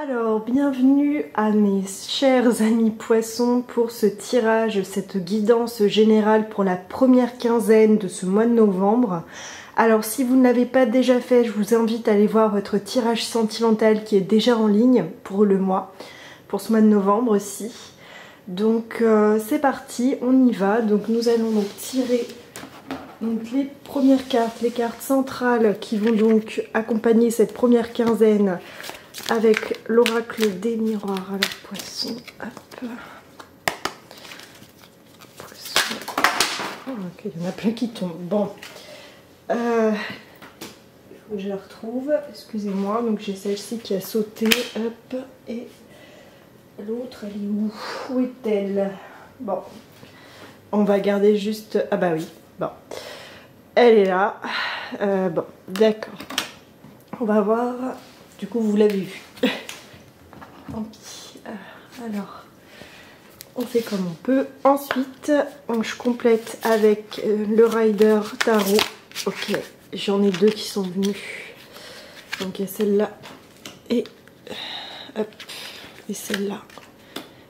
Alors, bienvenue à mes chers amis poissons pour ce tirage, cette guidance générale pour la première quinzaine de ce mois de novembre. Alors, si vous ne l'avez pas déjà fait, je vous invite à aller voir votre tirage sentimental qui est déjà en ligne pour le mois, pour ce mois de novembre aussi. Donc, c'est parti, on y va. Donc, nous allons donc tirer les premières cartes, les cartes centrales qui vont donc accompagner cette première quinzaine avec l'oracle des miroirs. Alors poisson, hop. Poisson. Oh, ok, il y en a plein qui tombent. Bon. Il faut que je la retrouve. Excusez-moi. Donc j'ai celle-ci qui a sauté. Hop. Et l'autre, elle est où? Où est-elle? Bon. On va garder juste... Ah bah oui. Bon. Elle est là. Bon. D'accord. On va voir... Du coup, vous l'avez vu. Tant pis. Alors, on fait comme on peut. Ensuite, je complète avec le Rider Tarot. Ok, j'en ai deux qui sont venus. Donc, il y a celle-là et, hop, et celle-là.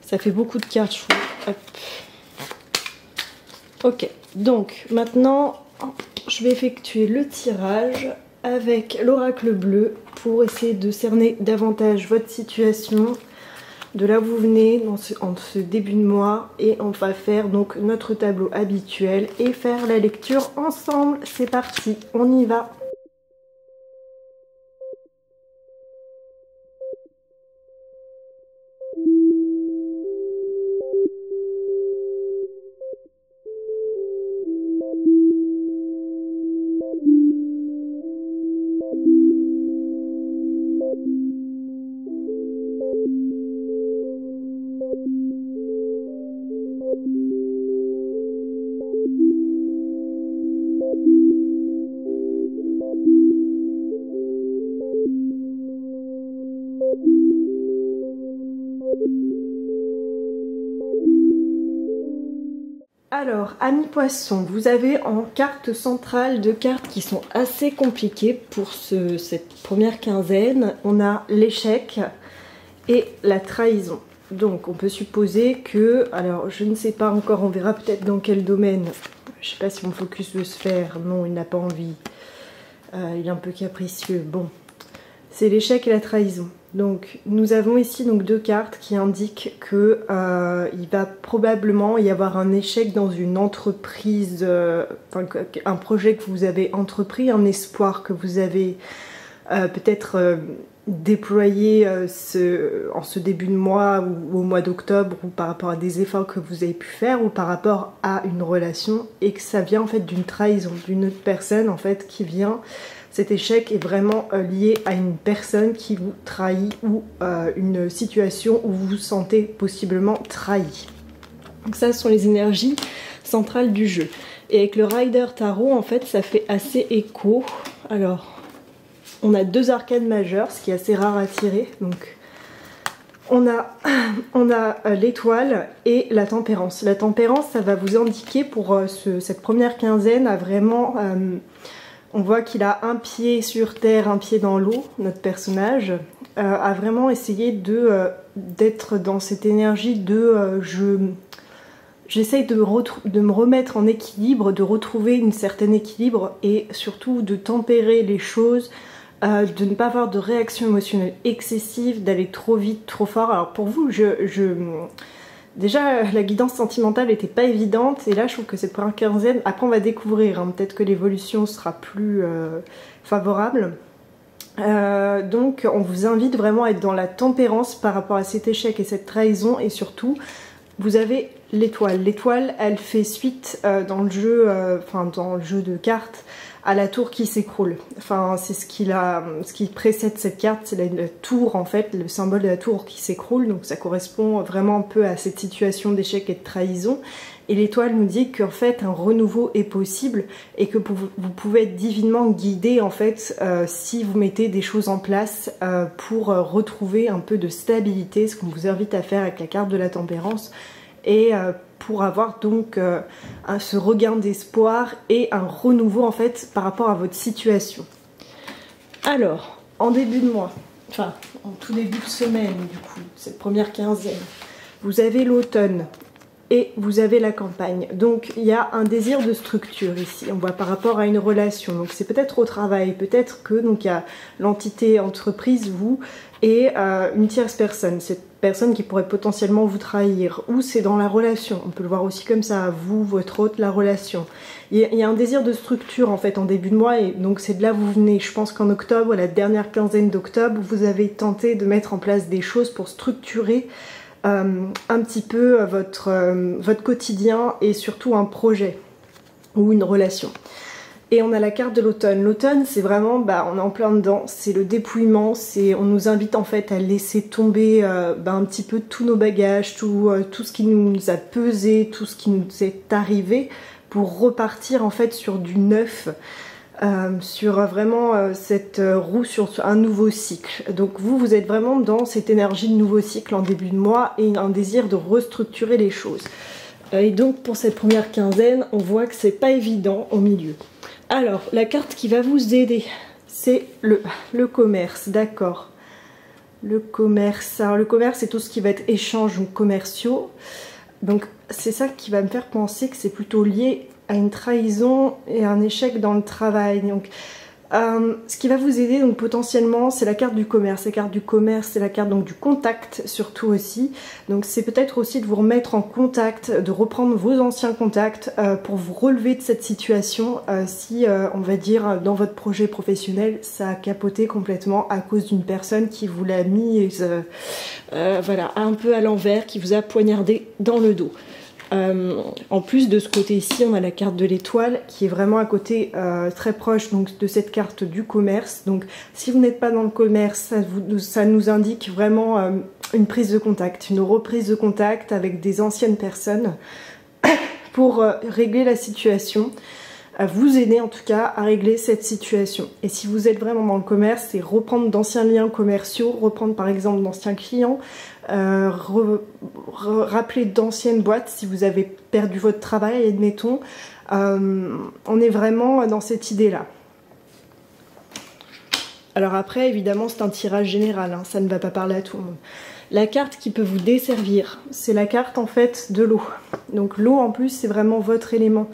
Ça fait beaucoup de cartes, je trouve. Hop. Ok, donc maintenant, je vais effectuer le tirage avec l'oracle bleu pour essayer de cerner davantage votre situation, de là où vous venez en ce début de mois, et on va faire donc notre tableau habituel et faire la lecture ensemble. C'est parti, on y va. Alors, amis poissons, vous avez en carte centrale deux cartes qui sont assez compliquées pour cette première quinzaine. On a l'échec et la trahison. Donc, on peut supposer que, alors je ne sais pas encore, on verra peut-être dans quel domaine. Je ne sais pas si mon focus veut se faire. Non, il n'a pas envie. Il est un peu capricieux. Bon, c'est l'échec et la trahison. Donc nous avons ici donc deux cartes qui indiquent que il va probablement y avoir un échec dans une entreprise, un projet que vous avez entrepris, un espoir que vous avez peut-être déployé en ce début de mois ou au mois d'octobre, ou par rapport à des efforts que vous avez pu faire, ou par rapport à une relation, et que ça vient en fait d'une trahison, d'une autre personne en fait qui vient. Cet échec est vraiment lié à une personne qui vous trahit, ou une situation où vous vous sentez possiblement trahi. Donc ça, ce sont les énergies centrales du jeu. Et avec le Rider Tarot, en fait, ça fait assez écho. Alors, on a deux arcanes majeures, ce qui est assez rare à tirer. Donc, on a l'étoile et la tempérance. La tempérance, ça va vous indiquer pour cette première quinzaine à vraiment... on voit qu'il a un pied sur terre, un pied dans l'eau, notre personnage, a vraiment essayé d'être dans cette énergie de j'essaye de me remettre en équilibre, de retrouver un certain équilibre, et surtout de tempérer les choses, de ne pas avoir de réaction émotionnelle excessive, d'aller trop vite, trop fort. Alors pour vous, déjà, la guidance sentimentale n'était pas évidente, et là je trouve que cette première quinzaine, après on va découvrir, hein, peut-être que l'évolution sera plus favorable. Donc on vous invite vraiment à être dans la tempérance par rapport à cet échec et cette trahison, et surtout vous avez l'étoile. L'étoile, elle fait suite dans le jeu, dans le jeu de cartes, à la tour qui s'écroule. Enfin, c'est ce qui précède cette carte, c'est la tour en fait, le symbole de la tour qui s'écroule. Donc ça correspond vraiment un peu à cette situation d'échec et de trahison. Et l'étoile nous dit qu'en fait un renouveau est possible, et que vous pouvez être divinement guidé en fait si vous mettez des choses en place pour retrouver un peu de stabilité, ce qu'on vous invite à faire avec la carte de la tempérance. Et pour avoir donc ce regain d'espoir et un renouveau en fait par rapport à votre situation. Alors, en début de mois, enfin en tout début de semaine du coup, cette première quinzaine. Vous avez l'automne et vous avez la campagne. Donc il y a un désir de structure ici, on voit par rapport à une relation. Donc c'est peut-être au travail, peut-être que donc il y a l'entité entreprise, vous, et une tierce personne. Cette personne qui pourrait potentiellement vous trahir, ou c'est dans la relation, on peut le voir aussi comme ça, vous, votre hôte, la relation. Il y a un désir de structure en fait en début de mois, et donc c'est de là où vous venez. Je pense qu'en octobre, la dernière quinzaine d'octobre, vous avez tenté de mettre en place des choses pour structurer un petit peu votre quotidien et surtout un projet ou une relation. Et on a la carte de l'automne. L'automne, c'est vraiment, on est en plein dedans, c'est le dépouillement, on nous invite en fait à laisser tomber un petit peu tous nos bagages, tout ce qui nous a pesé, tout ce qui nous est arrivé, pour repartir en fait sur du neuf, sur vraiment cette roue, sur un nouveau cycle. Donc vous êtes vraiment dans cette énergie de nouveau cycle en début de mois et un désir de restructurer les choses. Et donc pour cette première quinzaine, on voit que c'est pas évident au milieu. Alors, la carte qui va vous aider, c'est le commerce, d'accord. Le commerce, alors le commerce c'est tout ce qui va être échanges commerciaux. Donc c'est ça qui va me faire penser que c'est plutôt lié à une trahison et un échec dans le travail. Donc ce qui va vous aider donc potentiellement, c'est la carte du commerce. La carte du commerce, c'est la carte donc du contact surtout aussi. Donc c'est peut-être aussi de vous remettre en contact, de reprendre vos anciens contacts pour vous relever de cette situation si on va dire dans votre projet professionnel ça a capoté complètement à cause d'une personne qui vous l'a mise voilà, un peu à l'envers, qui vous a poignardé dans le dos. En plus de ce côté-ci, on a la carte de l'étoile qui est vraiment à côté très proche donc, de cette carte du commerce. Donc si vous n'êtes pas dans le commerce, ça nous indique vraiment une prise de contact, une reprise de contact avec des anciennes personnes pour régler la situation, vous aider en tout cas à régler cette situation. Et si vous êtes vraiment dans le commerce, c'est reprendre d'anciens liens commerciaux, reprendre par exemple d'anciens clients, rappeler d'anciennes boîtes si vous avez perdu votre travail, admettons. On est vraiment dans cette idée-là. Alors après, évidemment, c'est un tirage général, hein, ça ne va pas parler à tout le monde. La carte qui peut vous desservir, c'est la carte en fait de l'eau. Donc l'eau en plus, c'est vraiment votre élément.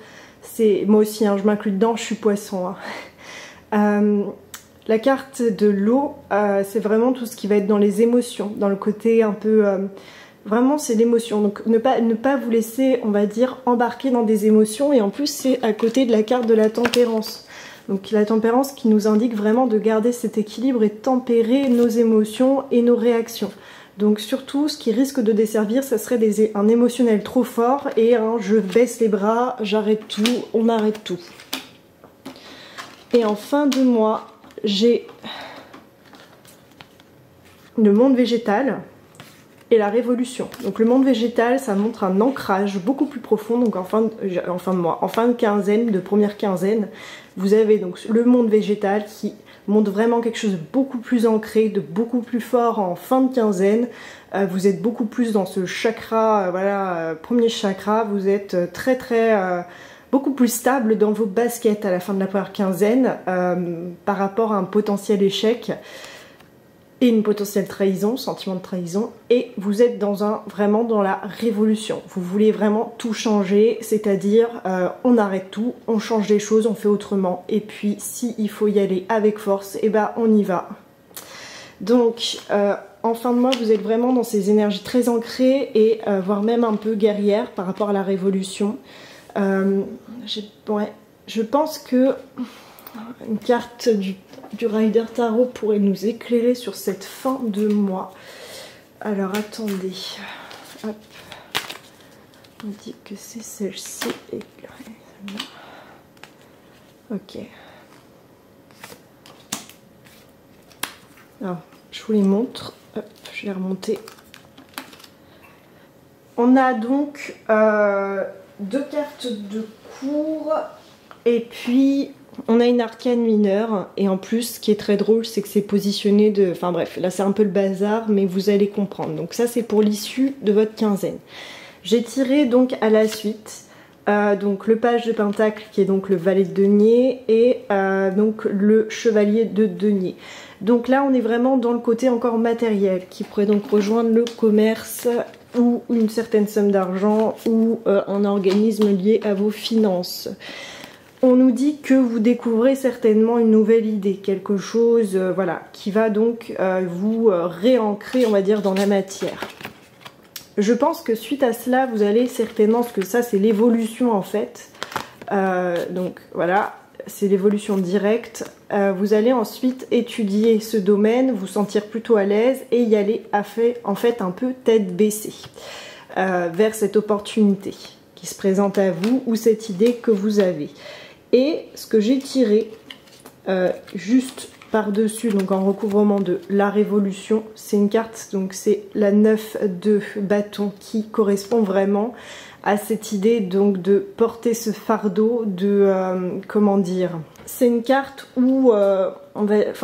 Moi aussi, hein, je m'inclus dedans, je suis poisson. Hein. La carte de l'eau, c'est vraiment tout ce qui va être dans les émotions, dans le côté un peu... vraiment, c'est l'émotion. Donc ne pas vous laisser, on va dire, embarquer dans des émotions. Et en plus, c'est à côté de la carte de la tempérance. Donc la tempérance qui nous indique vraiment de garder cet équilibre et de tempérer nos émotions et nos réactions. Donc surtout, ce qui risque de desservir, ça serait un émotionnel trop fort et un je baisse les bras, j'arrête tout, on arrête tout. Et en fin de mois, j'ai le monde végétal et la révolution. Donc le monde végétal, ça montre un ancrage beaucoup plus profond. Donc en fin de mois, en fin de quinzaine, de première quinzaine, vous avez donc le monde végétal qui montre vraiment quelque chose de beaucoup plus ancré, de beaucoup plus fort en fin de quinzaine. Vous êtes beaucoup plus dans ce chakra, premier chakra. Vous êtes beaucoup plus stable dans vos baskets à la fin de la première quinzaine par rapport à un potentiel et une potentielle trahison, sentiment de trahison, et vous êtes vraiment dans la révolution. Vous voulez vraiment tout changer, c'est-à-dire on arrête tout, on change les choses, on fait autrement, et puis s'il faut y aller avec force, et ben on y va. Donc en fin de mois, vous êtes vraiment dans ces énergies très ancrées et voire même un peu guerrières par rapport à la révolution. Je pense que une carte du Rider Tarot pourrait nous éclairer sur cette fin de mois. Alors attendez, hop, on dit que c'est celle-ci et celle-là. Ok. Alors, je vous les montre. Hop, je vais remonter. On a donc deux cartes de cours et puis on a une arcane mineure, et en plus ce qui est très drôle c'est que c'est positionné de... Enfin bref, là c'est un peu le bazar mais vous allez comprendre. Donc ça c'est pour l'issue de votre quinzaine. J'ai tiré donc à la suite donc le page de pentacle qui est donc le valet de denier et donc le chevalier de denier. Donc là on est vraiment dans le côté encore matériel qui pourrait donc rejoindre le commerce ou une certaine somme d'argent ou un organisme lié à vos finances. On nous dit que vous découvrez certainement une nouvelle idée, quelque chose voilà, qui va donc vous réancrer, on va dire, dans la matière. Je pense que suite à cela, vous allez certainement, parce que ça c'est l'évolution en fait, donc voilà, c'est l'évolution directe, vous allez ensuite étudier ce domaine, vous sentir plutôt à l'aise et y aller en fait un peu tête baissée vers cette opportunité qui se présente à vous ou cette idée que vous avez. Et ce que j'ai tiré juste par-dessus, donc en recouvrement de la révolution, c'est une carte, donc c'est la 9 de bâton qui correspond vraiment à cette idée donc de porter ce fardeau de comment dire, c'est une carte où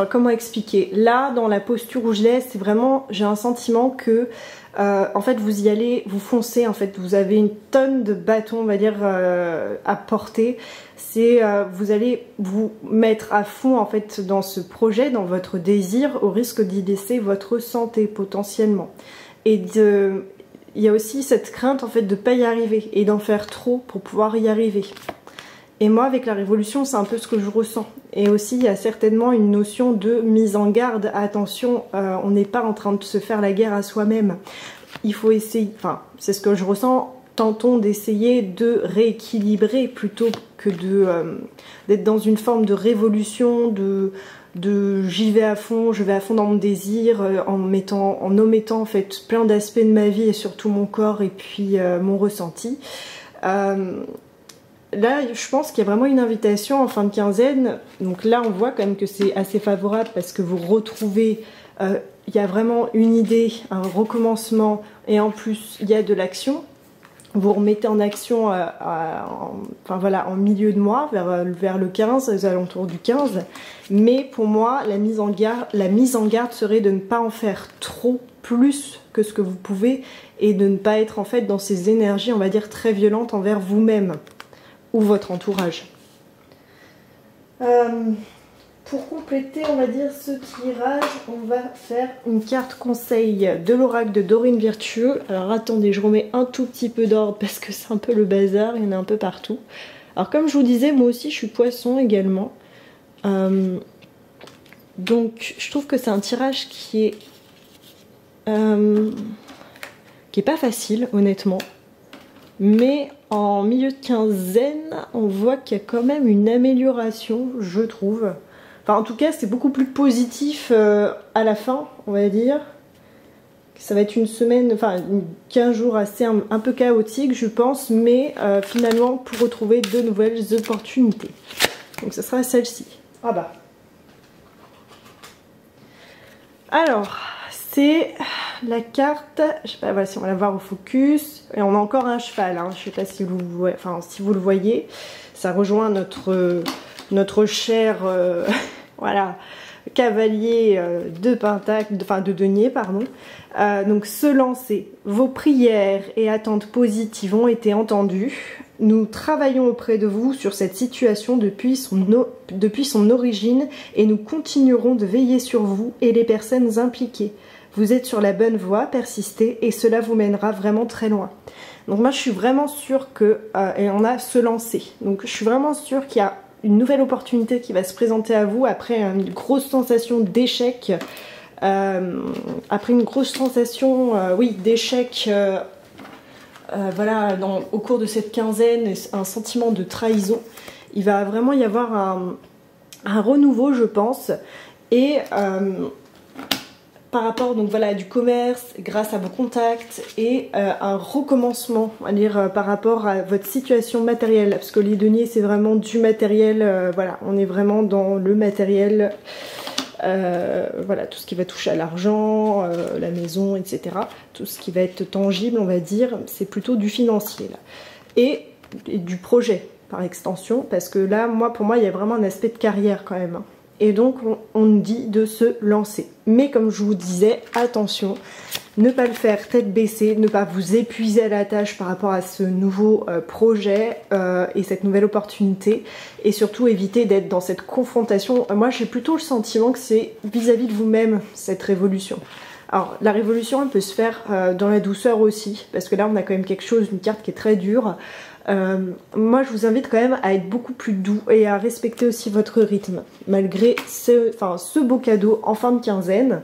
comment expliquer, là dans la posture où je l'ai, c'est vraiment, j'ai un sentiment que en fait vous y allez, vous foncez, en fait vous avez une tonne de bâtons on va dire à porter, c'est vous allez vous mettre à fond en fait dans ce projet, dans votre désir, au risque d'y laisser votre santé potentiellement. Et il y a aussi cette crainte en fait de pas y arriver et d'en faire trop pour pouvoir y arriver. Et moi avec la révolution c'est un peu ce que je ressens. Et aussi il y a certainement une notion de mise en garde, attention, on n'est pas en train de se faire la guerre à soi-même. Il faut essayer, enfin c'est ce que je ressens, tentons d'essayer de rééquilibrer plutôt que d'être dans une forme de révolution, de j'y vais à fond, je vais à fond dans mon désir, en omettant en fait plein d'aspects de ma vie et surtout mon corps et puis mon ressenti. Là, je pense qu'il y a vraiment une invitation en fin de quinzaine. Donc là, on voit quand même que c'est assez favorable parce que vous retrouvez, il y a vraiment une idée, un recommencement et en plus, il y a de l'action. Vous remettez en action enfin, voilà, en milieu de mois, vers le 15, aux alentours du 15. Mais pour moi, la mise en garde serait de ne pas en faire trop, plus que ce que vous pouvez et de ne pas être en fait dans ces énergies, on va dire, très violentes envers vous-même ou votre entourage. Pour compléter, on va dire, ce tirage, on va faire une carte conseil de l'oracle de Dorine Virtueux. Alors attendez, je remets un tout petit peu d'ordre parce que c'est un peu le bazar, il y en a un peu partout. Alors comme je vous disais, moi aussi je suis poisson également. Donc je trouve que c'est un tirage qui est pas facile, honnêtement. Mais en milieu de quinzaine, on voit qu'il y a quand même une amélioration, je trouve. Enfin, en tout cas, c'est beaucoup plus positif à la fin, on va dire. Ça va être une semaine, enfin 15 jours assez un peu chaotique, je pense, mais finalement pour retrouver de nouvelles opportunités. Donc, ce sera celle-ci. Ah bah. Alors, c'est la carte, je sais pas voilà, si on va la voir au focus, et on a encore un cheval, hein, je sais pas si vous, si vous le voyez, ça rejoint notre cher voilà, cavalier de pentacle, de denier, pardon. Donc se lancer, vos prières et attentes positives ont été entendues. Nous travaillons auprès de vous sur cette situation depuis son origine et nous continuerons de veiller sur vous et les personnes impliquées. Vous êtes sur la bonne voie, persistez et cela vous mènera vraiment très loin. Donc moi je suis vraiment sûre que, et on a se lancer, donc je suis vraiment sûre qu'il y a une nouvelle opportunité qui va se présenter à vous après une grosse sensation d'échec, après une grosse sensation oui, d'échec, voilà, au cours de cette quinzaine, un sentiment de trahison. Il va vraiment y avoir un renouveau, je pense, et par rapport donc voilà du commerce grâce à vos contacts et un recommencement, on va dire par rapport à votre situation matérielle, parce que les deniers c'est vraiment du matériel, voilà, on est vraiment dans le matériel, voilà, tout ce qui va toucher à l'argent, la maison, etc. Tout ce qui va être tangible, on va dire, c'est plutôt du financier là. Et du projet par extension, parce que là, pour moi, il y a vraiment un aspect de carrière quand même. et donc on nous dit de se lancer. Mais comme je vous disais, attention, ne pas le faire tête baissée, ne pas vous épuiser à la tâche par rapport à ce nouveau projet et cette nouvelle opportunité, et surtout éviter d'être dans cette confrontation. Moi j'ai plutôt le sentiment que c'est vis-à-vis de vous-même cette révolution. Alors la révolution elle peut se faire dans la douceur aussi, parce que là on a quand même quelque chose, une carte qui est très dure. Moi je vous invite quand même à être beaucoup plus doux et à respecter aussi votre rythme, malgré ce beau cadeau en fin de quinzaine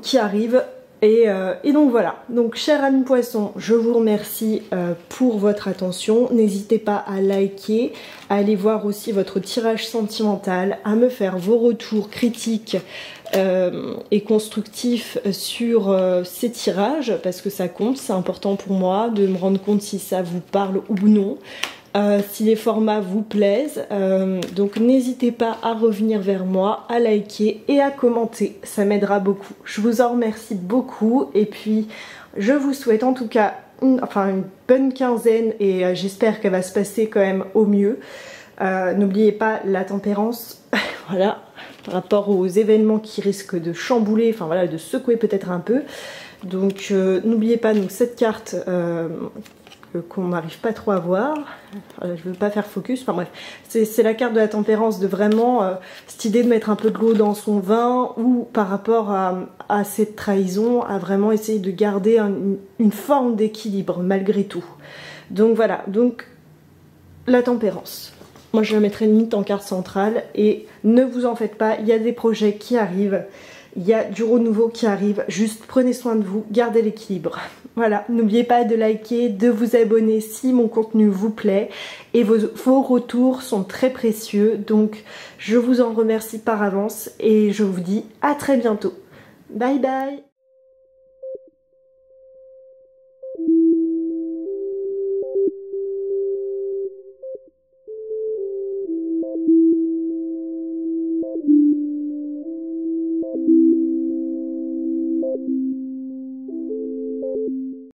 qui arrive. Et donc voilà, donc chers amis poissons, je vous remercie pour votre attention. N'hésitez pas à liker, à aller voir aussi votre tirage sentimental, à me faire vos retours critiques et constructifs sur ces tirages, parce que ça compte, c'est important pour moi de me rendre compte si ça vous parle ou non. Si les formats vous plaisent, donc n'hésitez pas à revenir vers moi, à liker et à commenter, ça m'aidera beaucoup. Je vous en remercie beaucoup et puis je vous souhaite en tout cas une bonne quinzaine et j'espère qu'elle va se passer quand même au mieux. N'oubliez pas la tempérance, voilà, par rapport aux événements qui risquent de chambouler, enfin voilà, de secouer peut-être un peu. Donc n'oubliez pas donc cette carte qu'on n'arrive pas trop à voir, je veux pas faire focus, enfin bref, c'est la carte de la tempérance, de vraiment cette idée de mettre un peu de l'eau dans son vin, ou par rapport à cette trahison, à vraiment essayer de garder une forme d'équilibre malgré tout. Donc voilà, donc la tempérance. Moi je la mettrai limite en carte centrale, et ne vous en faites pas, il y a des projets qui arrivent, il y a du renouveau qui arrive, juste prenez soin de vous, gardez l'équilibre. Voilà, n'oubliez pas de liker, de vous abonner si mon contenu vous plaît, et vos retours sont très précieux, donc je vous en remercie par avance et je vous dis à très bientôt. Bye bye.